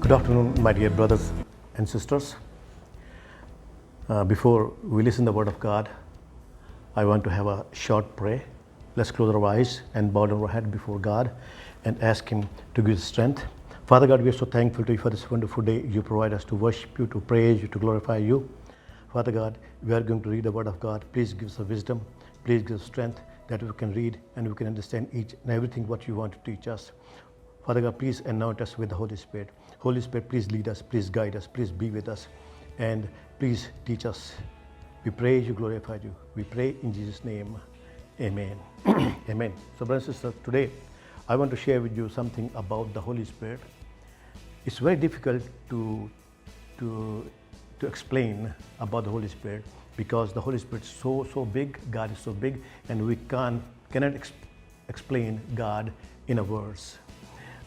Good afternoon, my dear brothers and sisters. Before we listen to the Word of God, I want to have a short prayer. Let's close our eyes and bow down our head before God and ask Him to give us strength. Father God, we are so thankful to you for this wonderful day you provide us to worship you, to praise you, to glorify you. Father God, we are going to read the Word of God. Please give us wisdom. Please give us strength that we can read and we can understand each and everything what you want to teach us. Father God, please anoint us with the Holy Spirit. Holy Spirit, please lead us, please guide us, please be with us, and please teach us. We praise you, glorify you. We pray in Jesus' name. Amen. Amen. So, brothers and sisters, today I want to share with you something about the Holy Spirit. It's very difficult to explain about the Holy Spirit because the Holy Spirit is so big, God is so big, and we cannot explain God in a words.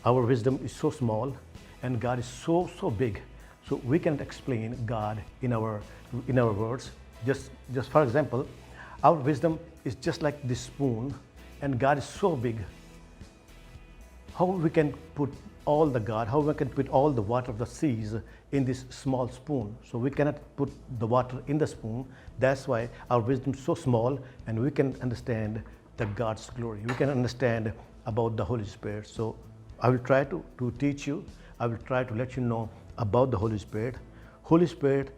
Our wisdom is so small and God is so big, so we cannot explain God in our words. Just for example, our wisdom is just like this spoon and God is so big. How we can put all the God, how we can put all the water of the seas in this small spoon? So we cannot put the water in the spoon. That's why our wisdom is so small, and we can understand the God's glory. We can understand about the Holy Spirit. So I will try to teach you. I will try to let you know about the Holy Spirit. Holy Spirit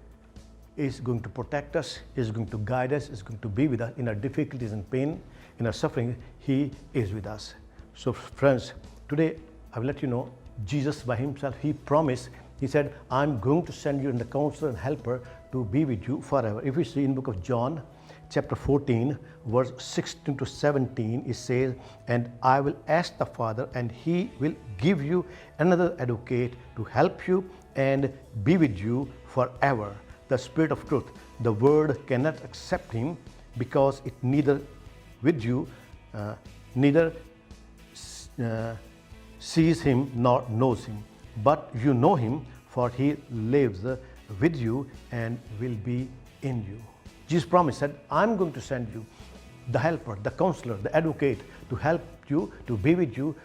is going to protect us, is going to guide us, is going to be with us in our difficulties and pain, in our suffering. He is with us. So friends, today I will let you know Jesus by himself, he promised, he said, I'm going to send you in the counselor and helper to be with you forever. If we see in the book of John, chapter 14, verse 16 to 17, it says, and I will ask the Father, and he will give you another advocate to help you and be with you forever, the Spirit of truth. The world cannot accept him because it neither with you, neither sees him nor knows him. But you know him, for he lives with you and will be in you. Jesus promised that I'm going to send you the helper, the counselor, the advocate to help you, to be with you,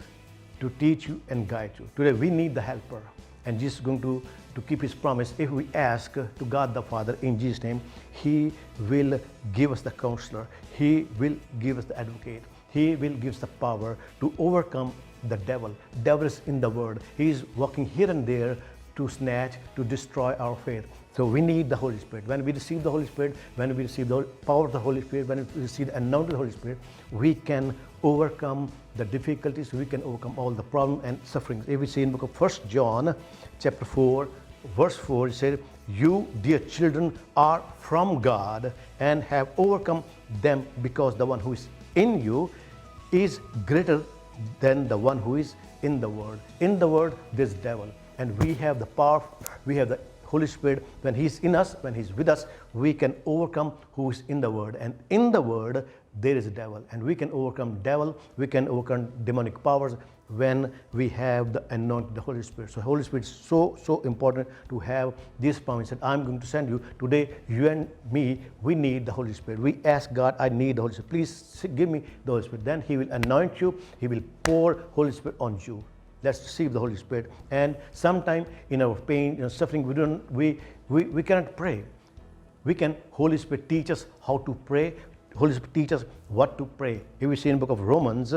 to teach you and guide you. Today we need the helper, and Jesus is going to keep his promise. If we ask to God the Father in Jesus' name, he will give us the counselor, he will give us the advocate, he will give us the power to overcome the devil. Devil is in the world. He is working here and there to snatch, to destroy our faith. So we need the Holy Spirit. When we receive the Holy Spirit, when we receive the power of the Holy Spirit, when we receive the anointing of the Holy Spirit, we can overcome the difficulties, we can overcome all the problems and sufferings. If we see in the book of 1 John, chapter 4, verse 4, it says, you, dear children, are from God and have overcome them, because the one who is in you is greater than the one who is in the world. In the world, there's devil. And we have the power, we have the Holy Spirit. When he's in us, when he's with us, we can overcome who is in the world. And in the world, there is a devil. And we can overcome devil, we can overcome demonic powers when we have the anointed, the Holy Spirit. So Holy Spirit is so important to have this promise that I'm going to send you. Today, you and me, we need the Holy Spirit. We ask God, I need the Holy Spirit. Please give me the Holy Spirit. Then he will anoint you. He will pour Holy Spirit on you. Let's receive the Holy Spirit. And sometime in our pain, in our suffering, we cannot pray. We can, Holy Spirit teach us how to pray. Holy Spirit teach us what to pray. If we see in the book of Romans,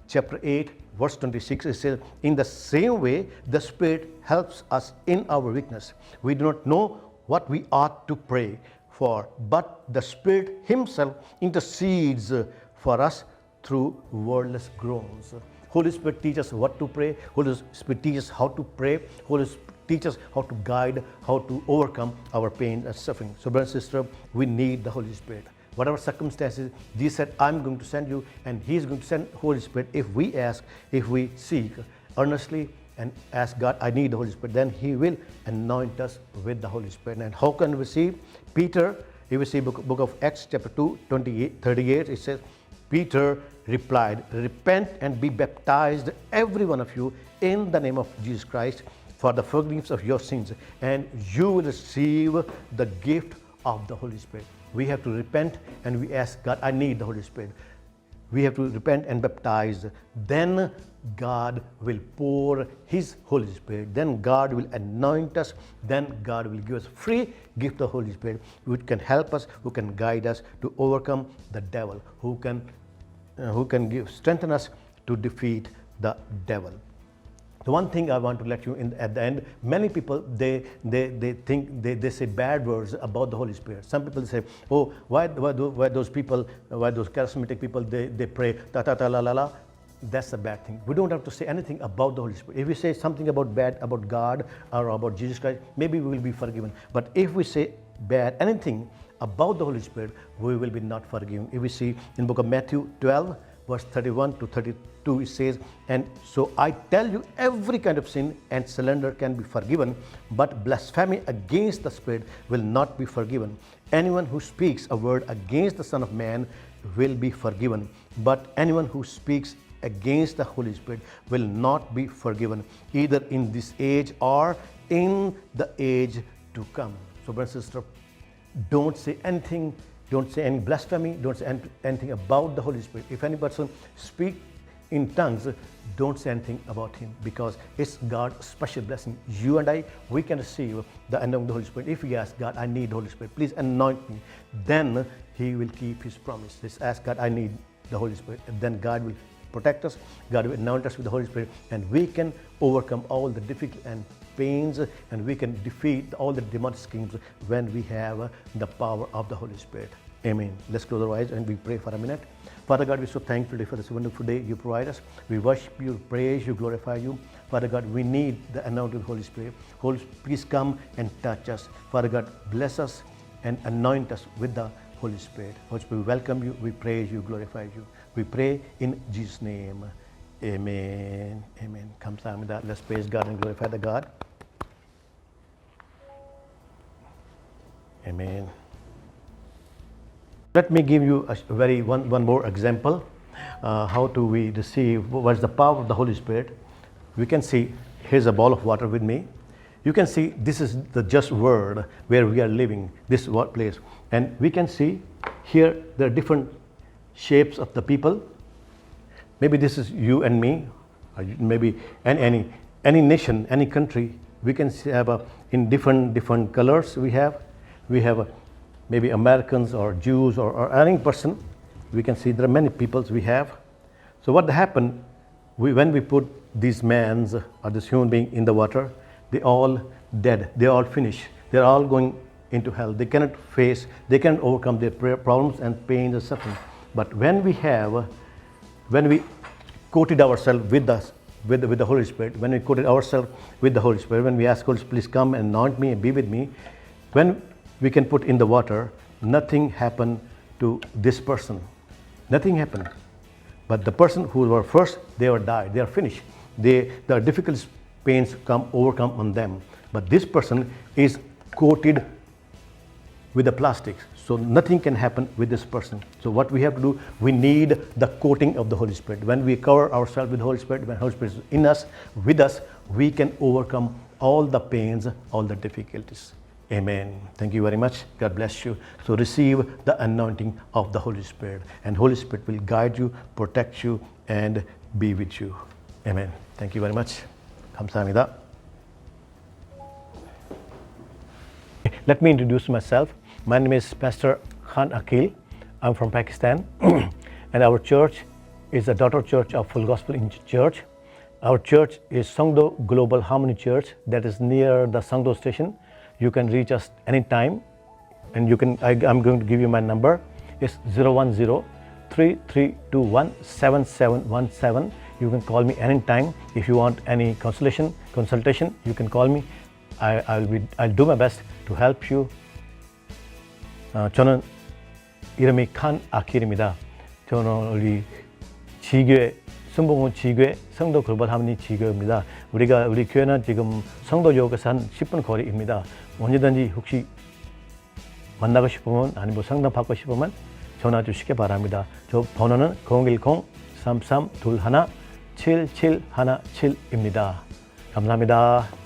chapter 8, verse 26, it says, in the same way, the Spirit helps us in our weakness. We do not know what we ought to pray for, but the Spirit himself intercedes for us through wordless groans. Holy Spirit teaches us what to pray. Holy Spirit teaches us how to pray. Holy Spirit teaches us how to guide, how to overcome our pain and suffering. So, brother and sister, we need the Holy Spirit. Whatever circumstances, Jesus said, I'm going to send you, and he's going to send Holy Spirit if we ask, if we seek earnestly and ask God, I need the Holy Spirit, then he will anoint us with the Holy Spirit. And how can we see? Peter, if we see book of Acts chapter 2, 38, it says, Peter replied, repent and be baptized, every one of you, in the name of Jesus Christ, for the forgiveness of your sins, and you will receive the gift of the Holy Spirit. We have to repent and we ask God, I need the Holy Spirit. we have to repent and baptize. Then God will pour His Holy Spirit. Then God will anoint us. Then God will give us free gift of Holy Spirit, which can help us, who can guide us to overcome the devil, who can strengthen us to defeat the devil. The one thing I want to let you in at the end, many people they think they say bad words about the Holy Spirit. Some people say, oh, why those charismatic people they pray ta ta ta la la la. That's a bad thing. We don't have to say anything about the Holy Spirit. If we say something about bad about God or about Jesus Christ, maybe we will be forgiven. But if we say bad anything about the Holy Spirit, we will be not forgiven. If we see in book of Matthew 12, verse 31 to 32, it says, and so I tell you, every kind of sin and slander can be forgiven, but blasphemy against the Spirit will not be forgiven. Anyone who speaks a word against the Son of Man will be forgiven, but anyone who speaks against the Holy Spirit will not be forgiven, either in this age or in the age to come. So, brother and sister, don't say anything, don't say any blasphemy, don't say anything about the Holy Spirit. If any person speak in tongues, don't say anything about him, because it's God's special blessing. You and I, we can receive the anointing of the Holy Spirit. If we ask God, I need the Holy Spirit, please anoint me, then He will keep His promise. Let's ask God, I need the Holy Spirit, and then God will protect us, God will anoint us with the Holy Spirit, and we can overcome all the difficulties and pains, and we can defeat all the demonic schemes when we have the power of the Holy Spirit. Amen. Let's close our eyes and we pray for a minute. Father God, we're so thankful today for this wonderful day you provide us. We worship you, praise you, glorify you. Father God, we need the anointing of the Holy Spirit. Holy Spirit, please come and touch us. Father God, bless us and anoint us with the Holy Spirit. Holy Spirit, we welcome you, we praise you, glorify you. We pray in Jesus' name. Amen. Amen. Come with that. Let's praise God and glorify the God. Amen. Let me give you one more example. How do we receive, what's the power of the Holy Spirit? We can see, here's a ball of water with me. You can see this is the just word where we are living, this place. And we can see here there are different shapes of the people. Maybe this is you and me, or maybe any nation, any country. We can see have in different colors we have maybe Americans or Jews or any person. We can see there are many peoples we have. So what happened, when we put these men or this human being in the water, they all dead, they all finished, they're all going into hell. They cannot overcome their problems and pains and suffering. But when we coated ourselves with the Holy Spirit, when we coated ourselves with the Holy Spirit, when we ask Holy Spirit, please come and anoint me and be with me, when we can put in the water, nothing happened to this person. Nothing happened. But the person who were first, they were died. They are finished. The difficult pains overcome on them. But this person is coated with the plastic. So nothing can happen with this person. So what we have to do, we need the coating of the Holy Spirit. When we cover ourselves with the Holy Spirit, when the Holy Spirit is in us, with us, we can overcome all the pains, all the difficulties. Amen. Thank you very much. God bless you. So receive the anointing of the Holy Spirit, and Holy Spirit will guide you, protect you, and be with you. Amen. Thank you very much. 감사합니다. Let me introduce myself. My name is Pastor Khan Akil. I'm from Pakistan, and our church is a daughter church of Full Gospel Church. Our church is Songdo Global Harmony Church, that is near the Songdo station. You can reach us anytime, and I'm going to give you my number. It's 010-3321-7717. You can call me anytime. If you want any consultation, you can call me. I'll do my best to help you. 저는 이름이 칸 아킬입니다. 저는 우리 지교회, 순복음 지교회 성도 글로벌 하모니 지교회입니다. 우리 교회는 지금 성도역에서 한 10분 거리입니다. 언제든지 혹시 만나고 싶으면 아니면 상담 받고 싶으면 전화 주시기 바랍니다. 저 번호는 010-3321-7717입니다. 감사합니다.